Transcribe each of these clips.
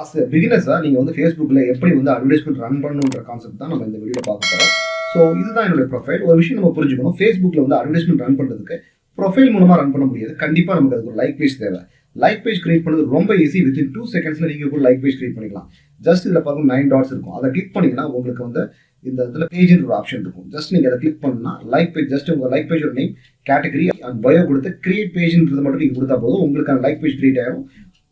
As a பிகினர்ஸா நீங்க வந்து Facebookல எப்படி வந்து அட்வர்டைஸ்மென்ட் ரன் பண்ணணும்ன்ற கான்செப்ட் தான் நம்ம இந்த வீடியோல பார்க்க போறோம். ஸோ இதுதான் என்னுடைய ப்ரொஃபைல். ஒரு விஷயம் நம்ம புரிஞ்சுக்கணும். Facebookல வந்து அட்வர்டைஸ்மென்ட் ரன் பண்றதுக்கு ப்ரொஃபைல் மூலமா ரன் பண்ண முடியாது. கண்டிப்பா நமக்கு அதுக்கு ஒரு லைக் பேஜ் தேவை. லைக் பேஜ் கிரியேட் பண்ணது ரொம்ப ஈஸி. வித்தின் 2 செகண்ட்ஸ்ல நீங்க கூட லைக் பேஜ் கிரியேட் பண்ணிக்கலாம். ஜஸ்ட் இதுல பாருங்க 9 டாட்ஸ் இருக்கும். அதை கிளிக் பண்ணீங்கன்னா உங்களுக்கு வந்து இந்த இடத்துல பேஜ்ன்ற ஒரு ஆப்ஷன் இருக்கும். ஜஸ்ட் நீங்க அதை கிளிக் பண்ணா லைக் பேஜ், ஜஸ்ட் உங்க லைக் பேஜோட நேம், கேட்டகரி அண்ட் பயோ கொடுத்து கிரியேட் பேஜ்ன்றது மட்டும் நீங்க கொடுத்தா போதும், உங்களுக்கான லைக் பேஜ் கிரியேட் ஆயிடும்.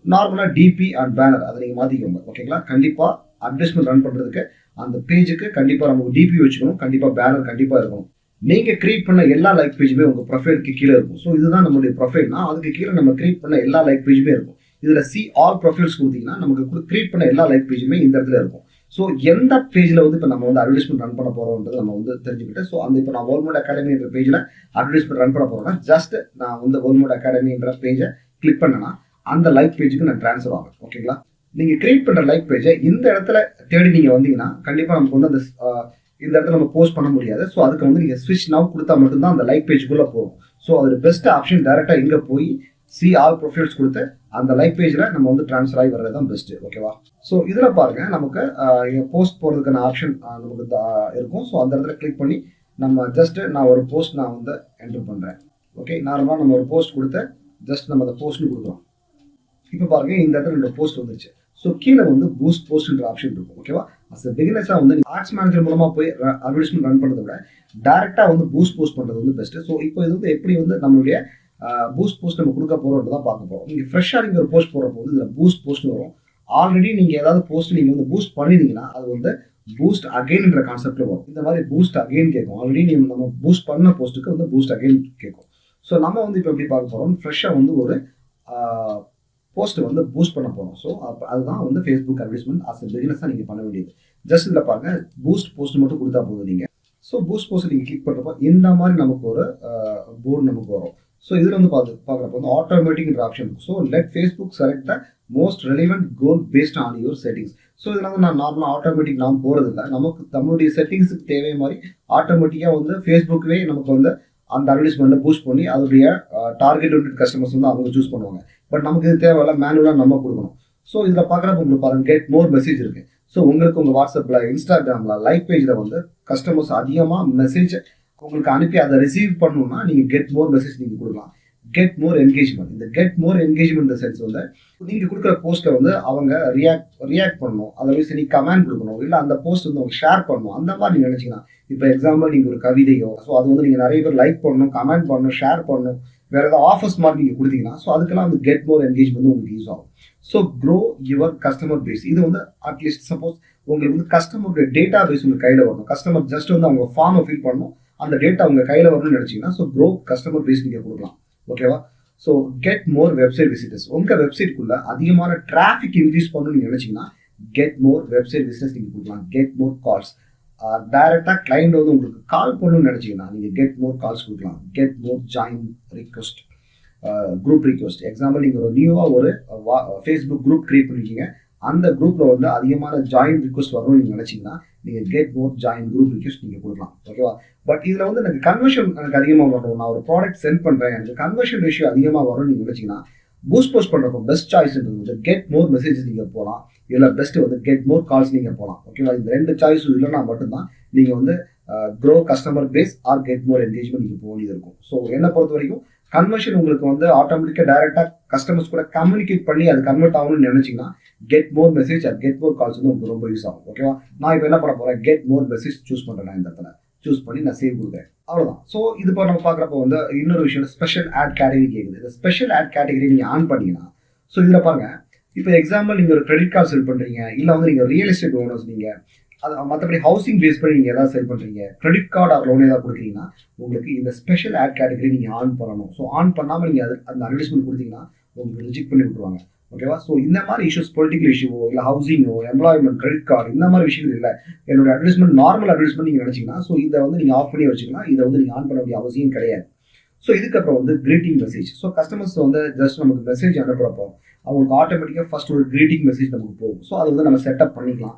நார்மலா டிபி அண்ட் பேனர் அதை நீங்க மாத்திக்கோங்க. ஓகேங்களா? கண்டிப்பா அட்வர்டைஸ்மென்ட் ரன் பண்றதுக்கு அந்த பேஜுக்கு கண்டிப்பா நமக்கு டிபி வச்சுக்கணும். கண்டிப்பா பேனர் கண்டிப்பா இருக்கணும். நீங்க கிரியேட் பண்ண எல்லா லைக் பேஜுமே உங்க ப்ரொஃபைலுக்கு கீழே இருக்கும். ஸோ இதுதான் நம்மளுடைய ப்ரொஃபைல்னா அதுக்கு கீழே நம்ம கிரியேட் பண்ண எல்லா லைக் பேஜுமே இருக்கும். இதுல சி ஆல் ப்ரொஃபைல்ஸ் கொடுத்தீங்கன்னா நமக்கு கிரியேட் பண்ண எல்லா லைக் பேஜுமே இந்த இடத்துல இருக்கும். ஸோ எந்த பேஜ்ல வந்து இப்போ நம்ம வந்து அட்வர்டைஸ்மெண்ட் ரன் பண்ண போறோம்ன்றது நம்ம வந்து தெரிஞ்சுக்கிட்டு, ஸோ அந்த இப்போ நான் வேர்ல்ட் அகாடமின்ற பேஜ்ல அட்வர்டைஸ்மெண்ட் ரன் பண்ண போறோம்னா ஜஸ்ட் நான் வந்து வேர்ல்ட் அகாடமின்ற பேஜை கிளிக் பண்ணேன்னா அந்த லைக் பேஜுக்கு நான் ட்ரான்ஸ்ஃபர் ஆகும். ஓகேங்களா? நீங்க கிரியேட் பண்ற லைக் பேஜை இந்த இடத்துல தேடி நீங்க வந்தீங்கன்னா கண்டிப்பா நமக்கு வந்து அந்த இந்த இடத்துல நம்ம போஸ்ட் பண்ண முடியாது. ஸோ அதுக்கு வந்து நீங்க ஸ்விட்ச் நவ் கொடுத்தா மட்டும்தான் அந்த லைக் பேஜுக்குள்ள போகும். ஸோ அதோட பெஸ்ட் ஆப்ஷன் டைரக்டா இங்க போய் சி ஆல் ப்ரொஃபைல்ஸ் கொடுத்து அந்த லைக் பேஜ்ல நம்ம வந்து ட்ரான்ஸ்ஃபர் ஆகி வர்றது தான் பெஸ்ட். ஓகேவா? ஸோ இதுல பாருங்க நமக்கு போஸ்ட் போறதுக்கான ஆப்ஷன் நமக்கு இருக்கும். ஸோ அந்த இடத்துல கிளிக் பண்ணி நம்ம ஜஸ்ட் நான் ஒரு போஸ்ட் நான் வந்து என்டர் பண்றேன். ஓகே, நார்மலா நம்ம ஒரு போஸ்ட் கொடுத்து ஜஸ்ட் நம்ம அந்த போஸ்ட்னு கொடுக்குறோம். இப்போ பாருங்க இந்த இடத்துல என்னோட போஸ்ட் வந்துருச்சு. ஸோ கீழே வந்து பூஸ்ட் போஸ்ட்ன்ற ஆப்ஷன் இருக்கும். ஓகேவா? அஸ் எ பிகினர்ஸா வந்து ஆட்ஸ் மேனேஜர் மூலமா போய் அட்வர்டைஸ்மெண்ட் ரன் பண்றதை விட டைரக்டா வந்து பூஸ்ட் போஸ்ட் பண்றது வந்து பெஸ்ட். ஸோ இப்போ இது வந்து எப்படி வந்து நம்மளுடைய பூஸ்ட் போஸ்ட் நம்ம கொடுக்க போறோம்ன்றதான் பார்க்க போறோம். நீங்க ஃப்ரெஷ்ஷா நீங்க ஒரு போஸ்ட் போடுற போது இதுல பூஸ்ட் போஸ்ட் வரும். ஆல்ரெடி நீங்க ஏதாவது போஸ்ட் நீங்க வந்து பூஸ்ட் பண்ணிருந்தீங்கன்னா அது வந்து பூஸ்ட் அகைன்ன்ற கான்செப்ட்ல வரும். இந்த மாதிரி பூஸ்ட் அகைன் கேட்கும். ஆல்ரெடி நம்ம பூஸ்ட் பண்ண போஸ்ட்டுக்கு வந்து பூஸ்ட் அகைன் கேட்கும். ஸோ நம்ம வந்து இப்போ எப்படி பார்க்க போறோம், ஃப்ரெஷ்ஷா வந்து ஒரு போஸ்ட் வந்து பூஸ்ட் பண்ண போறோம். ஸோ அதுதான் வந்து ஃபேஸ்புக் அட்வர்டைஸ்மெண்ட் அஸ் எ பிகினர்ஸா நீங்க பண்ண வேண்டியது. ஜஸ்ட் இதுல பாருங்க பூஸ்ட் போஸ்ட் மட்டும் கொடுத்தா போதும் நீங்க. ஸோ பூஸ்ட் போஸ்ட் நீங்க கிளிக் பண்றப்போ இந்த மாதிரி நமக்கு ஒரு போர்டு நமக்கு வரும். ஸோ இதுல வந்து பார்க்குறப்போ வந்து ஆட்டோமேட்டிக்ன்ற ஆப்ஷன் இருக்கும். So let Facebook select the most relevant goal based on your settings. So இதுல வந்து நான் நார்மலாக ஆட்டோமேட்டிக் நாம் போறது இல்லை. நமக்கு நம்மளுடைய செட்டிங்ஸுக்கு தேவை மாதிரி ஆட்டோமேட்டிக்கா வந்து ஃபேஸ்புக்வே நமக்கு வந்து அந்த அட்வர்டைஸ்மெண்ட்டை பூஸ்ட் பண்ணி அதோடைய டார்கெட் கஸ்டமர்ஸ் வந்து அவங்க சூஸ் பண்ணுவாங்க. பட் நமக்கு இது தேவையில்ல, மேனுவலாக நம்ம கொடுக்கணும். ஸோ இதில் பார்க்குறப்ப உங்களுக்கு பாருங்க கெட் மோர் மெசேஜ் இருக்கு. ஸோ உங்களுக்கு உங்கள் வாட்ஸ்அப்பில், இன்ஸ்டாகிராமில், லைக் பேஜில் வந்து கஸ்டமர்ஸ் அதிகமாக மெசேஜ் உங்களுக்கு அனுப்பி அதை ரிசீவ் பண்ணணும்னா நீங்கள் கெட் மோர் மெசேஜ் நீங்கள் கொடுக்கலாம். கெட் மோர் என்கேஜ்மெண்ட், இந்த கெட் மோர் என்கேஜ்மெண்ட் சென்ஸ் வந்து நீங்கள் கொடுக்குற போஸ்ட்டை வந்து அவங்க ரியாக்ட் பண்ணணும், அதை வச்சு நீங்கள் கமெண்ட் கொடுக்கணும், இல்லை அந்த போஸ்ட் வந்து அவங்க ஷேர் பண்ணணும். அந்த மாதிரி நீங்கள் நினச்சிங்கன்னா இப்போ எக்ஸாம்பிள் நீங்கள் ஒரு கவிதையோ, ஸோ அது வந்து நீங்கள் நிறைய பேர் லைக் பண்ணணும், கமெண்ட் பண்ணணும், ஷேர் பண்ணணும், வேற ஏதாவது ஆஃபர்ஸ் மாதிரி நீங்கள் கொடுத்தீங்கன்னா ஸோ அதுக்கெல்லாம் வந்து கெட் மோர் என்கேஜ்மெண்ட் உங்களுக்கு யூஸ் ஆகும். So grow your customer base. இது வந்து அட்லீஸ்ட் சப்போஸ் உங்களுக்கு வந்து கஸ்டமருடைய டேட்டா பேஸ் உங்கள் கையில் வரணும். கஸ்டமர் ஜஸ்ட் வந்து அவங்க ஃபார்மை ஃபில் பண்ணணும், அந்த டேட்டா உங்க கையில் வரணும்னு நினைச்சீங்கன்னா ஸோ க்ரோ கஸ்டமர் பேஸ் நீங்கள் கொடுக்கலாம். ஓகேவா? So get more website visitors. உங்கள் வெப்சைட்குள்ள அதிகமான டிராஃபிக் இன்க்ரீஸ் பண்ணணும்னு நினைச்சீங்கன்னா கெட் மோர் வெப்சைட் விசிட்டர்ஸ் நீங்கள் கொடுக்கலாம். கெட் மோர் கால்ஸ், டைரக்டா கிளைண்ட் வந்து உங்களுக்கு கால் பண்ணணும்னு நினைச்சீங்கன்னா நீங்க கெட் மோர் கால்ஸ் கொடுக்கலாம். Get more join request, group request. Example நீங்க ஒரு நியூவா ஒரு ஃபேஸ்புக் குரூப் கிரியேட் பண்ணிருக்கீங்க, அந்த குரூப்ல வந்து அதிகமான ஜாயின் ரிக்வெஸ்ட் வரணும்னு நீங்க நினைச்சீங்கன்னா நீங்க get more join group request நீங்க கொடுக்கலாம். ஓகேவா? பட் இதுல வந்து எனக்கு கன்வர்ஷன் எனக்கு அதிகமாக வரணும், நான் ஒரு ப்ராடக்ட் சென்ட் பண்றேன், எனக்கு கன்வர்ஷன் ரேஷியோ அதிகமாக வரும்னு நீங்க நினைச்சீங்கன்னா பூஸ்ட் போஸ்ட் பண்றப்போ பெஸ்ட் சாய்ஸ்ன்றது வந்து கெட் மோர் மெசேஜஸ் நீங்க போகலாம். இதுல பெஸ்ட் வந்து கெட் மோர் கால்ஸ் நீங்க போகலாம். ஓகேவா? இந்த ரெண்டு சாய்ஸ் இல்லைன்னா மட்டும்தான் நீங்க வந்து grow customer base or get more engagement நீங்க போக வேண்டியது இருக்கும். ஸோ என்னை பொறுத்த வரைக்கும் கன்வர்ஷன் உங்களுக்கு வந்து ஆட்டோமேட்டிக்கா டைரக்டா கஸ்டமர்ஸ் கூட கம்யூனிகேட் பண்ணி அது கன்வெர்ட் ஆகணும்னு நினைச்சீங்கன்னா get more message or get more calls வந்து உங்களுக்கு ரொம்ப யூஸ் ஆகும். ஓகேவா? நான் இப்போ என்ன பண்ண போறேன், கெட் மோர் மெசேஜ் சூஸ் பண்றேன். நான் இந்த இடத்துல சூஸ் பண்ணி நான் சேவ் கொடுக்குறேன். அவ்வளவுதான். ஸோ இது இப்போ நம்ம பார்க்குறப்போ வந்து இன்னொரு விஷயம் ஸ்பெஷல் ஆட் கேட்டகரி கேட்குது. இந்த ஸ்பெஷல் ஆட் கேட்டகரி நீங்க ஆன் பண்ணீங்கன்னா ஸோ இதுல பாருங்க இப்போ எக்ஸாம்பிள் நீங்க ஒரு கிரெடிட் கார்டு செல் பண்றீங்க, இல்லை வந்து நீங்க ரியல் எஸ்டேட் ஓனர்ஸ், நீங்க அது மற்றபடி ஹவுசிங் பேஸ் பண்ணி நீங்க ஏதாவது செல் பண்றீங்க, கிரெடிட் கார்டு ஆர் லோன் ஏதாவது கொடுக்குறீங்கன்னா உங்களுக்கு இந்த ஸ்பெஷல் ஆட் கேட்டகரி நீங்க ஆன் பண்ணணும். ஸோ ஆன் பண்ணாம நீங்க அந்த அட்வர்டைஸ்மெண்ட் கொடுத்தீங்கன்னா உங்களுக்கு ரிஜெக்ட் பண்ணி விட்டுருவாங்க. ஓகேவா? ஸோ இந்த மாதிரி இஷ்யூஸ், பொலிட்டிக்கல் இஷ்யூவோ இல்லை ஹவுசிங்கோ, எம்ப்ளாய்மெண்ட், கிரெடிட் கார்டு, இந்த மாதிரி விஷயங்கள் இல்லை. என்னோட அட்வர்டைஸ்மெண்ட் நார்மல் அட்வர்டைஸ்மெண்ட் நீங்க நினைச்சீங்கன்னா ஸோ இதை வந்து நீங்க ஆஃப் பண்ணி வச்சுக்கலாம். இதை வந்து நீங்க ஆன் பண்ண வேண்டிய அவசியம் கிடையாது. ஸோ இதுக்கப்புறம் வந்து கிரீட்டிங் மெசேஜ். ஸோ கஸ்டமர்ஸ் வந்து ஜஸ்ட் நமக்கு மெசேஜ் அனுப்புறப்போ அவங்களுக்கு ஆட்டோமேட்டிக்காக ஃபர்ஸ்ட் ஒரு கிரீட்டிங் மெசேஜ் நமக்கு போகும். ஸோ அதை வந்து நம்ம செட்டப் பண்ணிக்கலாம்.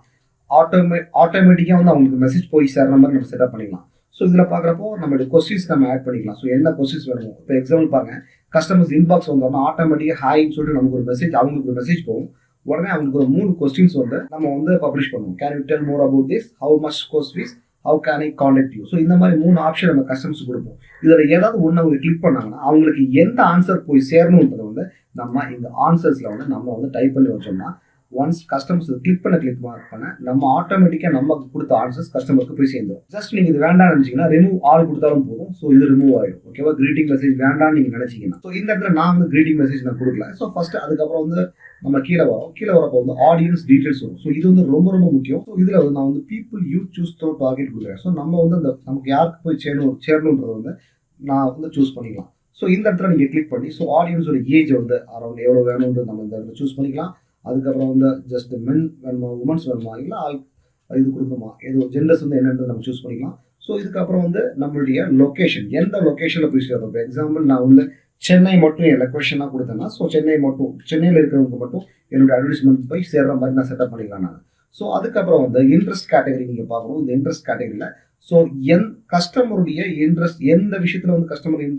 ஆட்டோமேட்டிக்காக வந்து அவங்களுக்கு மெசேஜ் போய் சேர்ற மாதிரி நம்ம செட்டப் பண்ணிக்கலாம். ஸோ இதில் பார்க்குறப்போ நம்மளுடைய கொஸ்டின்ஸ் நம்ம ஆட் பண்ணிக்கலாம். ஸோ என்ன கொஸ்டின்ஸ் வேணுமோ, இப்போ எக்ஸாம்பிள் பாருங்க, கஸ்டமர்ஸ் இன்பாக்ஸ் வந்தோம்னா ஆட்டோமேட்டிக்காக ஹாய்ன்னு சொல்லிட்டு நமக்கு ஒரு மெசேஜ், அவங்களுக்கு ஒரு மெசேஜ் போகும். உடனே அவங்களுக்கு ஒரு 3 கொஸ்டின்ஸ் வந்து நம்ம வந்து பப்ளிஷ் பண்ணுவோம். Can you tell more about this, how much course fees, how can eye contact you. So இந்த மாதிரி 3 ஆப்ஷன் நம்ம கஸ்டமர்ஸ் கொடுப்போம். இதில் ஏதாவது ஒன்று அவங்க கிளிக் பண்ணாங்கன்னா அவங்களுக்கு எந்த ஆன்சர் போய் சேரணுன்றதை வந்து நம்ம இந்த ஆன்சர்ஸில் வந்து நம்ம வந்து டைப் பண்ணி வச்சோம்னா ஒன்ஸ் கஸ்டமர்ஸ் கிளிக் பண்ண நம்ம ஆட்டோமேட்டிக்காக நமக்கு கொடுத்த ஆன்சர்ஸ் கஸ்டமருக்கு போய் சேர்ந்துடும். ஜஸ்ட் நீங்கள் இது வேண்டாம்னு நினச்சிங்கன்னா ரிமூவ் ஆல் கொடுத்தாலும் போதும். ஸோ இது ரிமூவ் ஆகிடும். ஓகேவா? கிரீட்டிங் மெசேஜ் வேண்டாம்னு நீங்கள் நினச்சிங்கன்னா. ஸோ இந்த இடத்துல நான் வந்து கிரீட்டிங் மெசேஜ் நான் கொடுக்கல. ஸோ ஃபர்ஸ்ட் அதுக்கப்புறம் வந்து நம்ம கீழே வரப்போ வந்து ஆடியன்ஸ் டீடைல்ஸ் வரும். ஸோ இது வந்து ரொம்ப ரொம்ப முக்கியம். ஸோ இதில் வந்து நான் வந்து people you choose throw target கொடுக்குறேன். ஸோ நம்ம வந்து அந்த நமக்கு யாருக்கு போய் சேரணுன்றதை வந்து நான் வந்து சூஸ் பண்ணிக்கலாம். ஸோ இந்த இடத்துல நீங்கள் கிளிக் பண்ணி ஸோ ஆடியன்ஸோட ஏஜ் வந்து அரௌண்ட் எவ்வளோ வேணும்ன்றது நம்ம இந்த இடத்துல சூஸ் பண்ணிக்கலாம். அதுக்கப்புறம் வந்து ஜஸ்ட் மென் வேணுமா, உமன்ஸ் வேணுமா, இல்லை இது கொடுக்கணுமா, ஏதோ ஜெண்டர்ஸ் வந்து என்னன்றது நம்ம சூஸ் பண்ணிக்கலாம். ஸோ இதுக்கப்புறம் வந்து நம்மளுடைய லொக்கேஷன், எந்த லொக்கேஷனில் போய் சேர்றோம். இப்போ எக்ஸாம்பிள் நான் வந்து சென்னை மட்டும் என் லொக்கேஷனாக கொடுத்தேன்னா ஸோ சென்னையில் இருக்கிறவங்க மட்டும் என்னோட அட்வர்டைஸ்மெண்ட் போய் சேர்ற மாதிரி நான் செட்டப் பண்ணிக்கலாம் நான். ஸோ அதுக்கப்புறம் வந்து இன்ட்ரெஸ்ட் கேட்டகரி நீங்கள் பார்க்கணும். இந்த இன்ட்ரெஸ்ட் கேட்டகரியில் ஸோ கஸ்டமருடைய இன்ட்ரெஸ்ட் எந்த விஷயத்தில் வந்து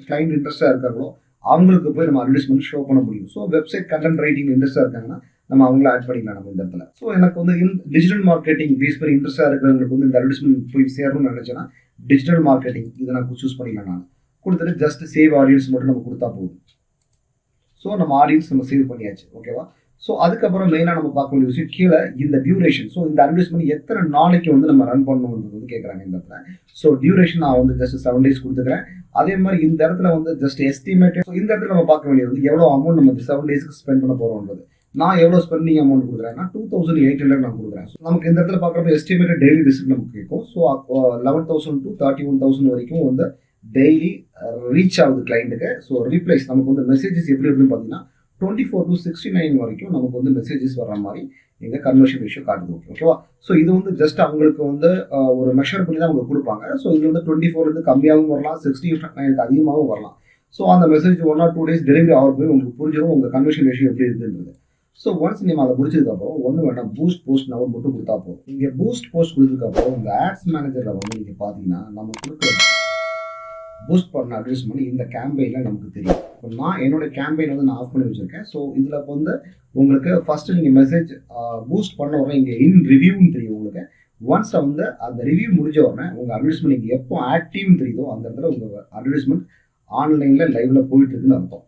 கிளைண்ட் இன்ட்ரெஸ்டாக இருக்காங்களோ அவங்களுக்கு போய் நம்ம அட்வர்டைஸ்மெண்ட் ஷோ பண்ண முடியும். ஸோ வெப்சைட் கண்டென்ட் ரைட்டிங் இன்ட்ரெஸ்டாக இருக்காங்கன்னா நம்ம அவங்கள ஆட் பண்ணிக்கலாம் நம்ம இந்த இடத்துல. ஸோ எனக்கு வந்து டிஜிட்டல் மார்க்கெட்டிங் பேஸ் பண்ணி இன்ட்ரெஸ்டாக இருக்கிறவங்களுக்கு வந்து இந்த அட்வர்டைஸ்மெண்ட் போய் சேரணும்னு நினைச்சேன்னா டிஜிட்டல் மார்க்கெட்டிங் இதை நான் சூஸ் பண்ணிக்கலாம். நான் கொடுத்துட்டு ஜஸ்ட் சேவ் ஆடியன்ஸ் மட்டும் நம்ம கொடுத்தா போதும். ஸோ நம்ம ஆடியன்ஸ் நம்ம சேவ் பண்ணியாச்சு. ஓகேவா? ஸோ அதுக்கப்புறம் மெயினாக நம்ம பார்க்க வேண்டிய விஷயம் கீழே இந்த டியூரேஷன். ஸோ இந்த அட்வர்டைஸ்மெண்ட் எத்தனை நாளைக்கு வந்து நம்ம ரன் பண்ணணுன்றது வந்து கேட்குறாங்க இந்த இடத்துல. ஸோ டியூரேஷன் நான் வந்து ஜஸ்ட் 7 days கொடுத்துக்கிறேன். அதே மாதிரி இந்த இடத்துல வந்து ஜஸ்ட் எஸ்டிமேட்டட். ஸோ இந்த இடத்துல நம்ம பார்க்க வேண்டியது வந்து எவ்வளோ அமௌண்ட் நம்ம 7 daysக்கு ஸ்பெண்ட் பண்ண போகிறோன்றது. நான் எவ்வளோ ஸ்பெண்டிங் அமௌண்ட் கொடுக்குறேன்னா 2800 நான் கொடுக்குறேன். ஸோ நமக்கு இந்த இடத்துல பார்க்குறப்ப எஸ்டிமேட்டட் டெய்லி ரிசிப்ட் நமக்கு கேட்கும். ஸோ 11,000 to 31,000 வரைக்கும் வந்து டெய்லி ரீச் ஆகுது கிளைண்ட்டுக்கு. ஸோ ரீப்ளைஸ் நமக்கு வந்து மெசேஜஸ் எப்படி இருக்குன்னு பார்த்தீங்கன்னா 24 to 69 வரைக்கும் நமக்கு வந்து மெசேஜஸ் வர மாதிரி எங்கள் கன்வர்ஷன் ரேஷியோ காட்டுது. ஓகேவா? ஸோ இது வந்து ஜஸ்ட் அவங்களுக்கு வந்து ஒரு மெஷர் பண்ணி தான் அவங்க கொடுப்பாங்க. ஸோ இது வந்து 24 கம்மியாகவும் வரலாம், 69 அதிகமாகவும் வரலாம். ஸோ அந்த மெசேஜ் 1 or 2 days டெலிவரி ஆகும் போய் உங்களுக்கு புரிஞ்சிடும் உங்கள் கன்வர்ஷன் ரேஷியோ எப்படி இருக்குன்றது. ஸோ ஒன்ஸ் நீங்கள் அதை முடிச்சதுக்கப்புறம் ஒன்றும் வேண்டாம், பூஸ்ட் போஸ்ட் நவர் மட்டும் கொடுத்தா போதும். நீங்கள் பூஸ்ட் போஸ்ட் கொடுத்ததுக்கப்புறம் உங்கள் ஆட்ஸ் மேனேஜரில் வந்து நீங்கள் பார்த்தீங்கன்னா நம்ம கொடுக்குற பூஸ்ட் பண்ண அட்வர்டைஸ்மெண்ட் இந்த கேம்பெயினில் நமக்கு தெரியும். இப்போ நான் என்னோட கேம்பெயின் வந்து நான் ஆஃப் பண்ணி வச்சுருக்கேன். ஸோ இதில் வந்து உங்களுக்கு ஃபஸ்ட்டு நீங்கள் மெசேஜ் பூஸ்ட் பண்ண உடனே இங்கே இன் ரிவ்யூன்னு தெரியும் உங்களுக்கு. ஒன்ஸ் வந்து அந்த ரிவ்யூ முடிஞ்ச உடனே உங்கள் அட்வர்டைஸ்மெண்ட் நீங்கள் எப்போ ஆக்டிவ்னு தெரியுதோ அந்த இடத்துல உங்கள் அட்வர்டைஸ்மெண்ட் ஆன்லைனில் லைவில் போயிட்டு இருக்குன்னு அர்த்தம்.